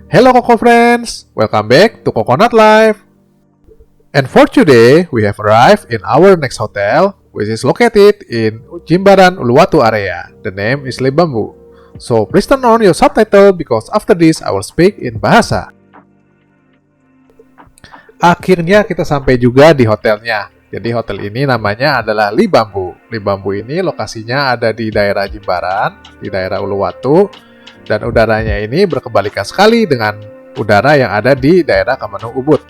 Hello Coco friends, welcome back to Coconut Life. And for today, we have arrived in our next hotel, which is located in Jimbaran Uluwatu area. The name is Libambu. So please turn on your subtitle because after this I will speak in bahasa. Akhirnya kita sampai juga di hotelnya. Jadi hotel ini namanya adalah Libambu. Libambu ini lokasinya ada di daerah Jimbaran, di daerah Uluwatu. Dan udaranya ini berkebalikan sekali dengan udara yang ada di daerah Kemenung Ubud.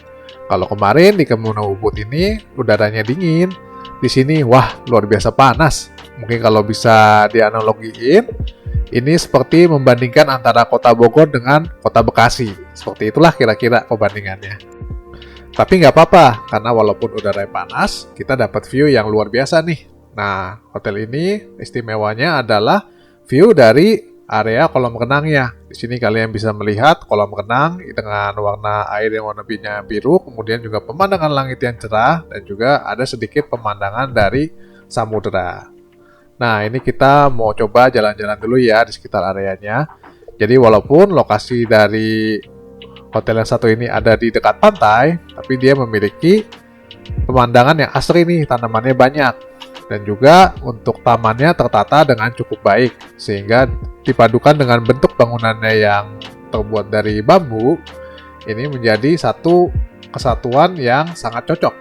Kalau kemarin di Kemenung Ubud ini udaranya dingin, di sini wah luar biasa panas. Mungkin kalau bisa dianalogiin, ini seperti membandingkan antara kota Bogor dengan kota Bekasi. Seperti itulah kira-kira perbandingannya. Tapi nggak apa-apa, karena walaupun udaranya panas, kita dapat view yang luar biasa nih. Nah, hotel ini istimewanya adalah view dari area kolam renangnya. Di sini kalian bisa melihat kolam renang dengan warna air yang warna biru, kemudian juga pemandangan langit yang cerah, dan juga ada sedikit pemandangan dari samudera. Nah, ini kita mau coba jalan-jalan dulu ya di sekitar areanya. Jadi walaupun lokasi dari hotel yang satu ini ada di dekat pantai, tapi dia memiliki pemandangan yang asri nih, tanamannya banyak. Dan juga untuk tamannya tertata dengan cukup baik, sehingga dipadukan dengan bentuk bangunannya yang terbuat dari bambu, ini menjadi satu kesatuan yang sangat cocok.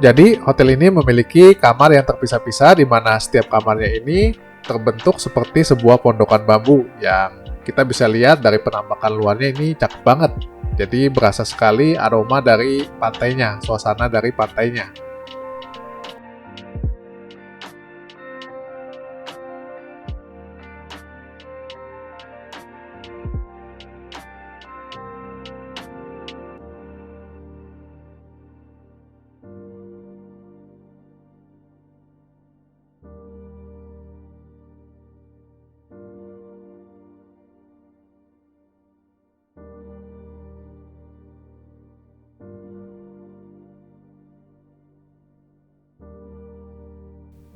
Jadi, hotel ini memiliki kamar yang terpisah-pisah di mana setiap kamarnya ini terbentuk seperti sebuah pondokan bambu yang kita bisa lihat dari penampakan luarnya ini cakep banget. Jadi berasa sekali aroma dari pantainya, suasana dari pantainya.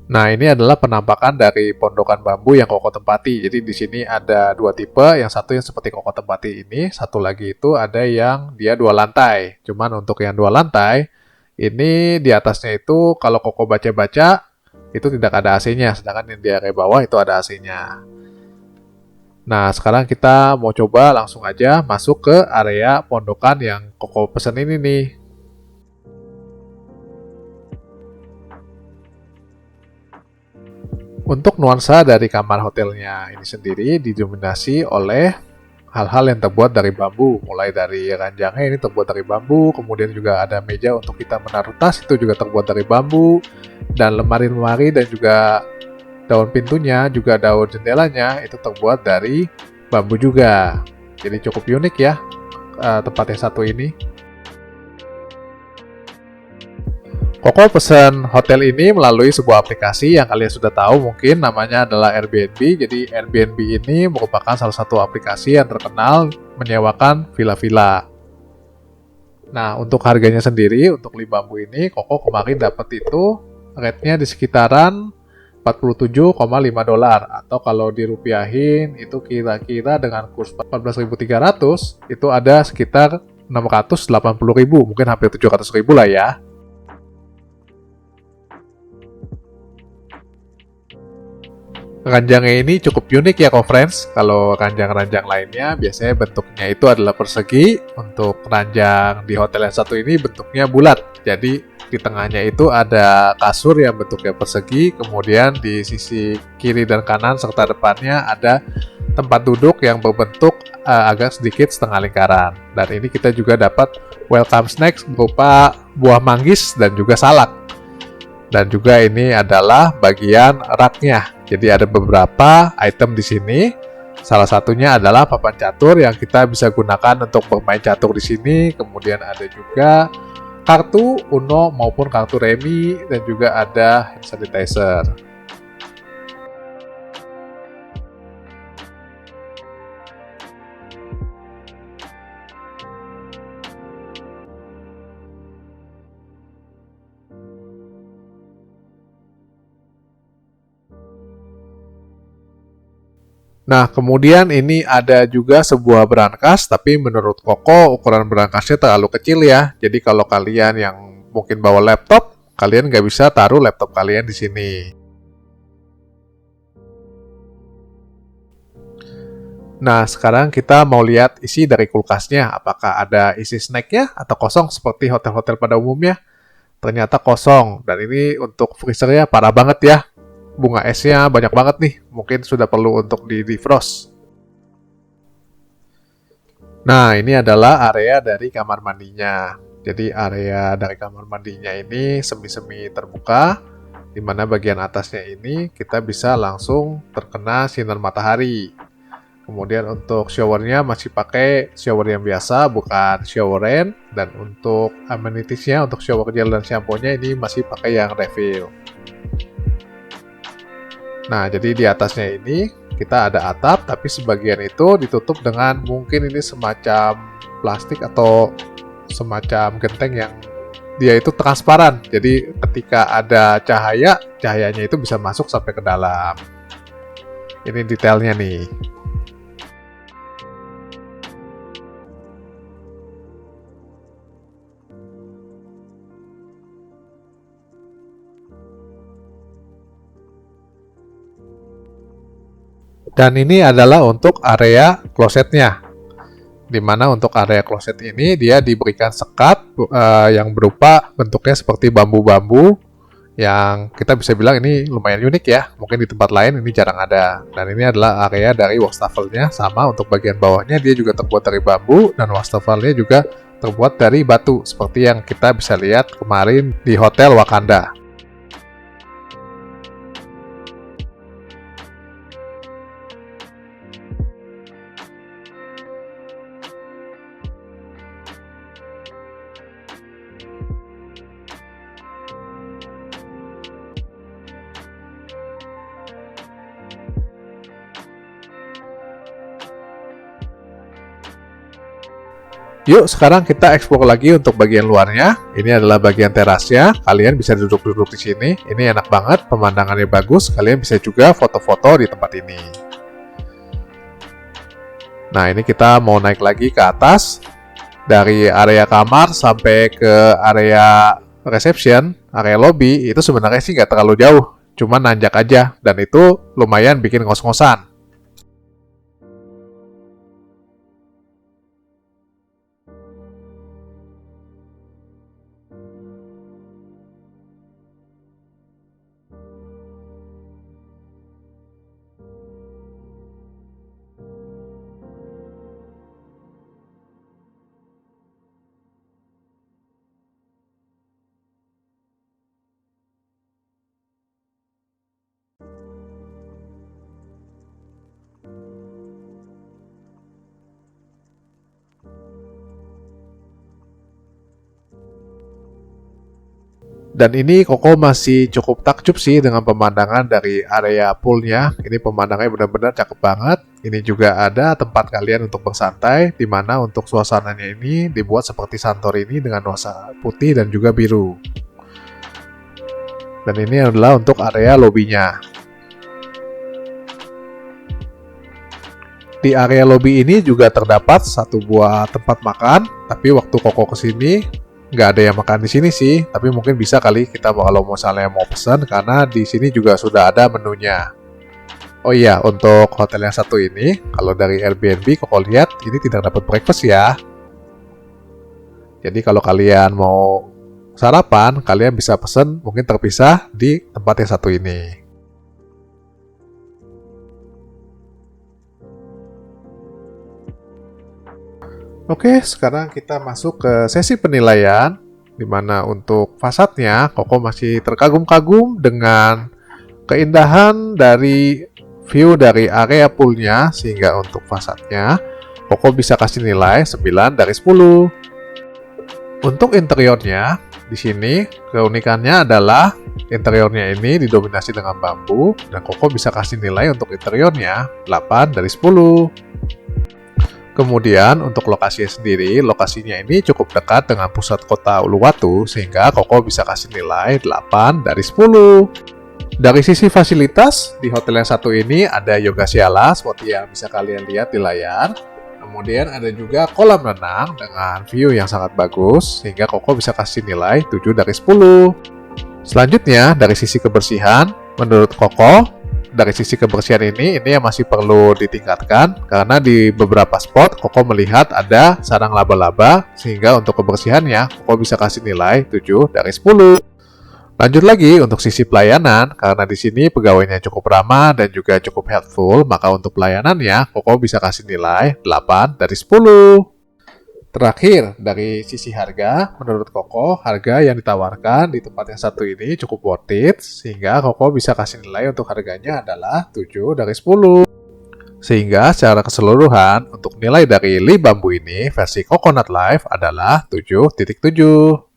Nah, ini adalah penampakan dari pondokan bambu yang Koko tempati. Jadi di sini ada dua tipe, yang satu yang seperti Koko tempati ini, satu lagi itu ada yang dia 2 lantai. Cuman untuk yang 2 lantai, ini di atasnya itu kalau Koko baca-baca, itu tidak ada AC-nya, sedangkan yang di area bawah itu ada AC-nya. Nah, sekarang kita mau coba langsung aja masuk ke area pondokan yang Koko pesen ini nih. Untuk nuansa dari kamar hotelnya ini sendiri didominasi oleh hal-hal yang terbuat dari bambu. Mulai dari ranjangnya ini terbuat dari bambu, kemudian juga ada meja untuk kita menaruh tas itu juga terbuat dari bambu, dan lemari-lemari dan juga daun pintunya, juga daun jendelanya itu terbuat dari bambu juga. Jadi cukup unik ya tempat yang satu ini. Koko pesan hotel ini melalui sebuah aplikasi yang kalian sudah tahu mungkin namanya adalah Airbnb. Jadi Airbnb ini merupakan salah satu aplikasi yang terkenal menyewakan villa-villa. Nah, untuk harganya sendiri, untuk Libambu ini, Koko kemarin dapat itu rate-nya di sekitaran $47,5 atau kalau dirupiahin itu kira-kira dengan kurs 14.300 itu ada sekitar 680.000, mungkin hampir 700.000 lah ya. Ranjangnya ini cukup unik ya friends. Kalau ranjang-ranjang lainnya biasanya bentuknya itu adalah persegi. Untuk ranjang di hotel yang satu ini bentuknya bulat. Jadi di tengahnya itu ada kasur yang bentuknya persegi. Kemudian di sisi kiri dan kanan serta depannya ada tempat duduk yang berbentuk agak sedikit setengah lingkaran. Dan ini kita juga dapat welcome snacks berupa buah manggis dan juga salak. Dan juga ini adalah bagian raknya. Jadi ada beberapa item di sini. Salah satunya adalah papan catur yang kita bisa gunakan untuk bermain catur di sini. Kemudian ada juga kartu Uno maupun kartu remi dan juga ada hand sanitizer. Nah, kemudian ini ada juga sebuah brankas, tapi menurut Koko ukuran brankasnya terlalu kecil ya. Jadi kalau kalian yang mungkin bawa laptop, kalian nggak bisa taruh laptop kalian di sini. Nah, sekarang kita mau lihat isi dari kulkasnya. Apakah ada isi snacknya atau kosong seperti hotel-hotel pada umumnya? Ternyata kosong. Dan ini untuk freezernya parah banget ya. Bunga esnya banyak banget nih. Mungkin sudah perlu untuk di defrost. Nah, ini adalah area dari kamar mandinya. Jadi area dari kamar mandinya ini semi-semi terbuka, di mana bagian atasnya ini kita bisa langsung terkena sinar matahari. Kemudian untuk showernya masih pakai shower yang biasa, bukan shower rain. Dan untuk amenitiesnya, untuk shower gel dan shampoo-nya ini masih pakai yang refill. Nah, jadi di atasnya ini kita ada atap, tapi sebagian itu ditutup dengan mungkin ini semacam plastik atau semacam genteng yang dia itu transparan. Jadi ketika ada cahaya, cahayanya itu bisa masuk sampai ke dalam. Ini detailnya nih. Dan ini adalah untuk area klosetnya. Di mana untuk area kloset ini dia diberikan sekat yang berupa bentuknya seperti bambu-bambu yang kita bisa bilang ini lumayan unik ya. Mungkin di tempat lain ini jarang ada. Dan ini adalah area dari wastafelnya, sama untuk bagian bawahnya dia juga terbuat dari bambu dan wastafelnya juga terbuat dari batu seperti yang kita bisa lihat kemarin di Hotel Wakanda. Yuk, sekarang kita explore lagi untuk bagian luarnya. Ini adalah bagian terasnya. Kalian bisa duduk-duduk di sini. Ini enak banget, pemandangannya bagus. Kalian bisa juga foto-foto di tempat ini. Nah, ini kita mau naik lagi ke atas. Dari area kamar sampai ke area reception, area lobby, itu sebenarnya sih nggak terlalu jauh. Cuma nanjak aja. Dan itu lumayan bikin ngos-ngosan. Dan ini Koko masih cukup takjub sih dengan pemandangan dari area poolnya. Ini pemandangannya benar-benar cakep banget. Ini juga ada tempat kalian untuk bersantai, di mana untuk suasananya ini dibuat seperti Santorini dengan nuansa putih dan juga biru. Dan ini adalah untuk area lobbynya. Di area lobby ini juga terdapat satu buah tempat makan, tapi waktu Koko kesini nggak ada yang makan di sini sih, tapi mungkin bisa kali kita kalau misalnya mau pesan, karena di sini juga sudah ada menunya. Oh iya, untuk hotel yang satu ini, kalau dari Airbnb Koko lihat ini tidak dapat breakfast ya. Jadi kalau kalian mau sarapan, kalian bisa pesan mungkin terpisah di tempat yang satu ini. Oke, sekarang kita masuk ke sesi penilaian, di mana untuk fasadnya, Koko masih terkagum-kagum dengan keindahan dari view dari area poolnya, sehingga untuk fasadnya, Koko bisa kasih nilai 9 dari 10. Untuk interiornya, di sini keunikannya adalah interiornya ini didominasi dengan bambu, dan Koko bisa kasih nilai untuk interiornya 8 dari 10. Kemudian untuk lokasinya sendiri, lokasinya ini cukup dekat dengan pusat kota Uluwatu, sehingga Koko bisa kasih nilai 8 dari 10. Dari sisi fasilitas, di hotel yang satu ini ada yoga siala seperti yang bisa kalian lihat di layar. Kemudian ada juga kolam renang dengan view yang sangat bagus, sehingga Koko bisa kasih nilai 7 dari 10. Selanjutnya, dari sisi kebersihan, menurut Koko, dari sisi kebersihan ini yang masih perlu ditingkatkan, karena di beberapa spot Koko melihat ada sarang laba-laba, sehingga untuk kebersihannya, Koko bisa kasih nilai 7 dari 10. Lanjut lagi untuk sisi pelayanan, karena di sini pegawainya cukup ramah dan juga cukup helpful, maka untuk pelayanannya, Koko bisa kasih nilai 8 dari 10. Terakhir, dari sisi harga, menurut Koko, harga yang ditawarkan di tempat yang satu ini cukup worth it, sehingga Koko bisa kasih nilai untuk harganya adalah 7 dari 10. Sehingga secara keseluruhan, untuk nilai dari Lee Bamboo ini, versi Coconut Life adalah 7.7.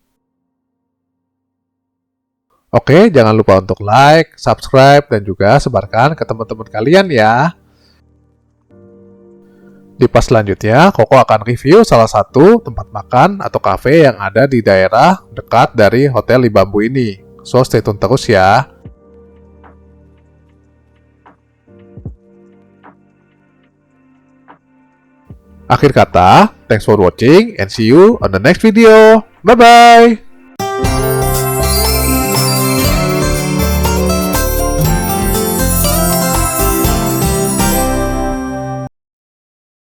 Oke, jangan lupa untuk like, subscribe, dan juga sebarkan ke teman-teman kalian ya. Di part selanjutnya, Koko akan review salah satu tempat makan atau cafe yang ada di daerah dekat dari Hotel Lee Bamboo ini. So, stay tune terus ya. Akhir kata, thanks for watching and see you on the next video. Bye-bye!